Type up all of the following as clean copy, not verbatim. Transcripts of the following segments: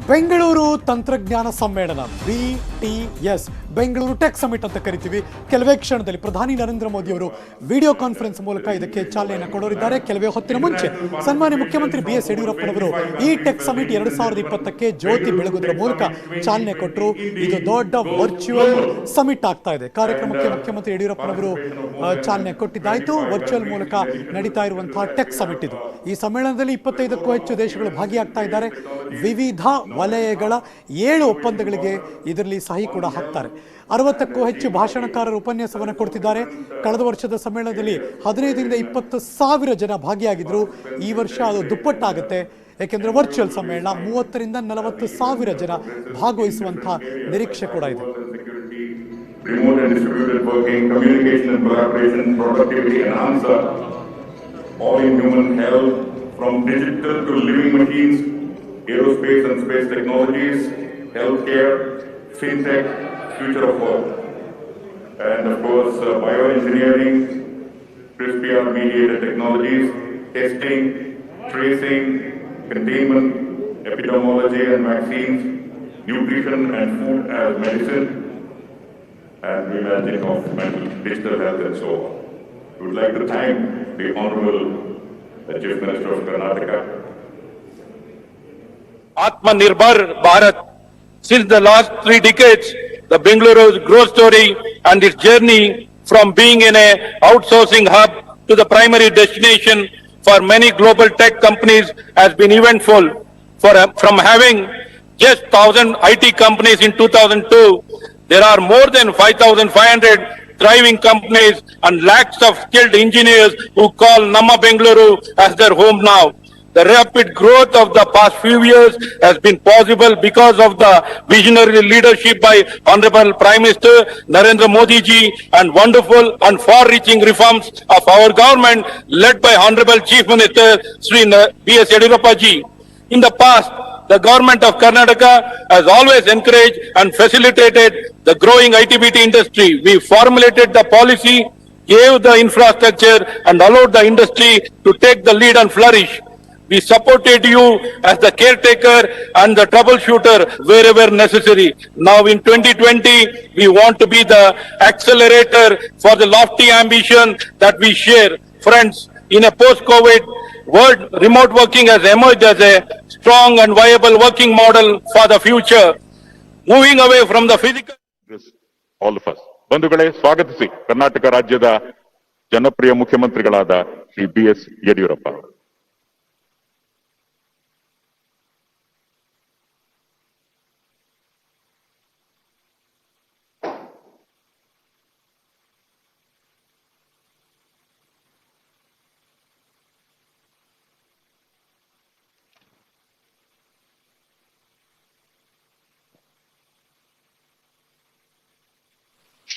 ಬೆಂಗಳೂರು ತಂತ್ರಜ್ಞಾನ ಸಮ್ಮೇಳನ BTS Bengaluru tech summit ಅಂತ ಕರಿತೀವಿ. ಕೆಲವೇ ಕ್ಷಣದಲ್ಲಿ ಪ್ರಧಾನಿ ನರೇಂದ್ರ ಮೋದಿ ಅವರು ವಿಡಿಯೋ ಕಾನ್ಫರೆನ್ಸ್ ಮೂಲಕ ಇದಕ್ಕೆ ಚಾಲನೆಯನ್ನು ಕೊಡೋರಿದ್ದಾರೆ. ಕೆಲವೇ ಹೊತ್ತಿನ ಮುಂಚೆ ಸನ್ಮಾನ್ಯ ಮುಖ್ಯಮಂತ್ರಿ BS ಯಡಿಯೂರಪ್ಪನವರು ಈ ಟೆಕ್ ಸಮಿಟ್ 2020ಕ್ಕೆ ಜ್ಯೋತಿ ಬೆಳಗುವುದರ ಮೂಲಕ ಚಾಲನೆ ಕೊಟ್ಟರು. ಇದು ದೊಡ್ಡ ವರ್ಚುವಲ್ ಸಮಿಟ್ ಆಗ್ತಾ ಇದೆ. ಕಾರ್ಯಕ್ರಮಕ್ಕೆ ಮುಖ್ಯಮಂತ್ರಿ ಯಡಿಯೂರಪ್ಪನವರು ಚಾಲನೆ ಕೊಟ್ಟಿದ್ದಾಯಿತು. ವರ್ಚುವಲ್ ಮೂಲಕ ನಡೀತಾ ಇರುವಂತಹ ಟೆಕ್ ಸಮಿಟ್ ಇದು. ಈ ಸಮ್ಮೇಳನದಲ್ಲಿ 25ಕ್ಕೂ ಹೆಚ್ಚು ದೇಶಗಳು ಭಾಗಿಯಾಗ್ತಾ ಇದ್ದಾರೆ. ವಿವಿಧ ವಲಯಗಳ 7 ಒಪ್ಪಂದಗಳಿಗೆ ಇದರಲ್ಲಿ ಸಹಿ ಕೂಡ ಹಾಕ್ತಾರೆ. 60ಕ್ಕೂ ಹೆಚ್ಚು ಭಾಷಣಕಾರರು ಉಪನ್ಯಾಸವನ್ನು ಕೊಡ್ತಿದ್ದಾರೆ. ಕಳೆದ ವರ್ಷದ ಸಮ್ಮೇಳನದಲ್ಲಿ 15ರಿಂದ 20 ಸಾವಿರ ಜನ ಭಾಗಿಯಾಗಿದ್ರು. ಈ ವರ್ಷ ಅದು ದುಪ್ಪಟ್ಟಾಗುತ್ತೆ. ಯಾಕೆಂದ್ರೆ ವರ್ಚುವಲ್ ಸಮ್ಮೇಳನ 30ರಿಂದ 40 ಸಾವಿರ ಜನ ಭಾಗವಹಿಸುವಂತಹ ನಿರೀಕ್ಷೆ ಕೂಡ ಇದೆ. Remote and distributed working, communication and collaboration, productivity and answer, all in human health, from digital to living machines, aerospace and space technologies, healthcare, fintech, future of work, and of course bioengineering, CRISPR-mediated technologies, testing, tracing, containment, epidemiology and vaccines, nutrition and food as medicine, and reimagining of digital health and so on. We would like to thank the Honorable Chief Minister of Karnataka. Atmanirbhar Bharat. Since the last 3 decades, the Bengaluru's growth story and its journey from being in a outsourcing hub to the primary destination for many global tech companies has been eventful. From having just 1,000 IT companies in 2002, there are more than 5,500 thriving companies and lakhs of skilled engineers who call Namma Bengaluru as their home now. The rapid growth of the past few years has been possible because of the visionary leadership by Honorable Prime Minister Narendra Modi ji and wonderful and far-reaching reforms of our government led by Honorable Chief Minister Sri BS Yediyurappa ji. In the past, the government of Karnataka has always encouraged and facilitated the growing IT/BT industry. We formulated the policy, gave the infrastructure and allowed the industry to take the lead and flourish. We supported you as the caretaker and the troubleshooter wherever necessary. Now in 2020, we want to be the accelerator for the lofty ambition that we share. Friends, in a post-COVID world, remote working has emerged as a strong and viable working model for the future. Moving away from the physical... All of us. ಬಂಧುಗಳೇ, ಸ್ವಾಗತಿಸಿ ಕರ್ನಾಟಕ ರಾಜ್ಯದ ಜನಪ್ರಿಯ ಮುಖ್ಯಮಂತ್ರಿಗಳಾದ Shri BS Yediyurappa.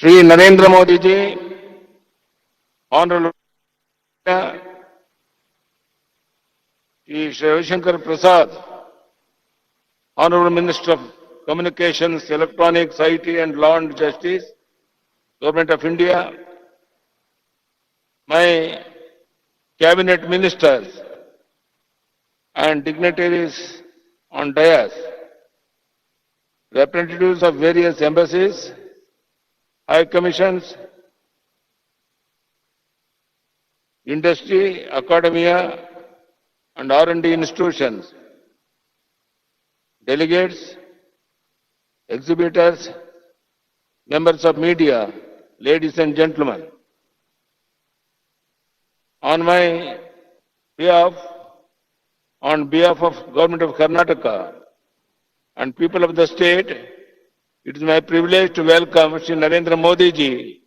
Shri Narendra Modi ji, Honorable Shri Ravi Shankar Prasad, Honorable Minister of Communications, Electronics, IT and Law and Justice, Government of India, my cabinet ministers and dignitaries on dais, representatives of various embassies, High Commissions, industry, academia, and R&D institutions, delegates, exhibitors, members of media, ladies and gentlemen. On behalf of Government of Karnataka and people of the state, it is my privilege to welcome Shri Narendra Modi ji,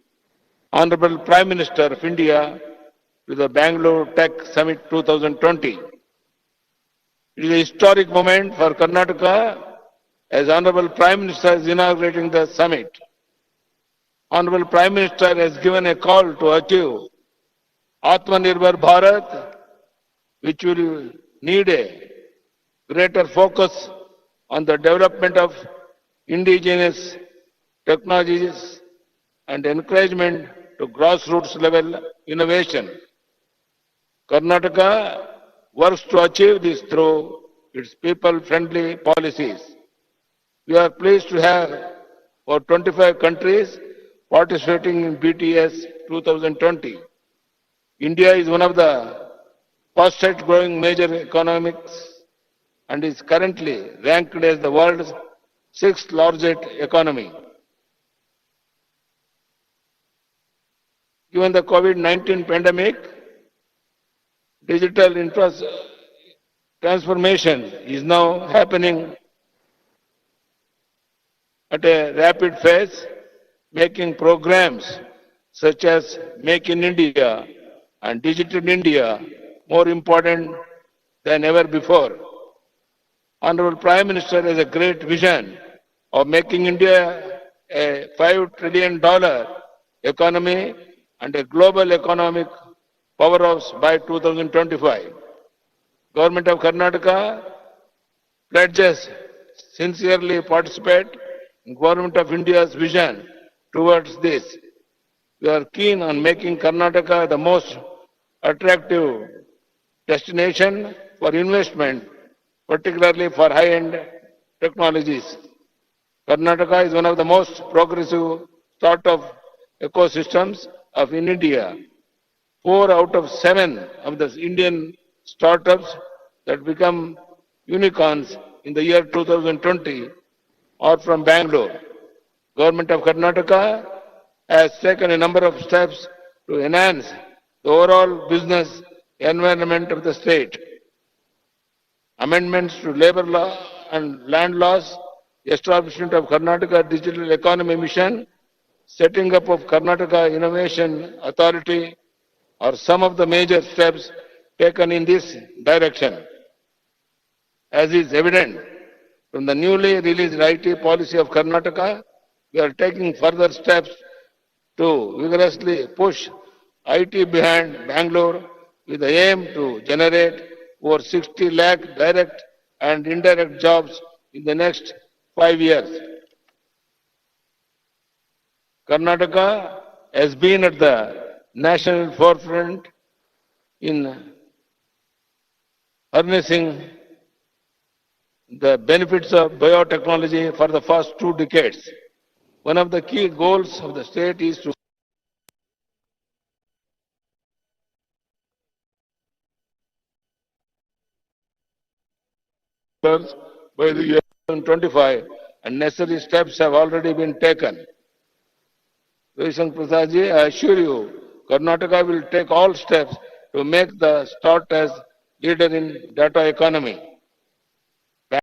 Honorable Prime Minister of India, to the Bangalore Tech Summit 2020. It is a historic moment for Karnataka as Honorable Prime Minister is inaugurating the summit. Honorable Prime Minister has given a call to achieve Atmanirbhar Bharat, which will need a greater focus on the development of indigenous technologies and encouragement to grassroots level innovation. Karnataka works to achieve this through its people-friendly policies. We are pleased to have over 25 countries participating in BTS 2020. India is one of the fastest growing major economics and is currently ranked as the world's sixth largest economy. Given the COVID-19 pandemic, digital transformation is now happening at a rapid pace, making programs such as Make in India and Digital India more important than ever before. Honorable Prime Minister has a great vision of making India a $5 trillion economy and a global economic powerhouse by 2025. Government of Karnataka pledges sincerely participate in Government of India's vision towards this. We are keen on making Karnataka the most attractive destination for investment, particularly for high-end technologies. Karnataka is one of the most progressive startup ecosystems in India. 4 out of 7 of the Indian startups that become unicorns in the year 2020 are from Bangalore. Government of Karnataka has taken a number of steps to enhance the overall business environment of the state. Amendments to labor law and land laws, establishment of Karnataka Digital Economy Mission, setting up of Karnataka Innovation Authority are some of the major steps taken in this direction. As is evident from the newly released IT policy of Karnataka, we are taking further steps to vigorously push IT behind Bangalore with the aim to generate over 60 lakh direct and indirect jobs in the next 5 years. Karnataka has been at the national forefront in harnessing the benefits of biotechnology for the past 2 decades. One of the key goals of the state is to by the year 2025, and necessary steps have already been taken. Ravishankar Prasadji, I assure you, Karnataka will take all steps to make the start as leader in data economy.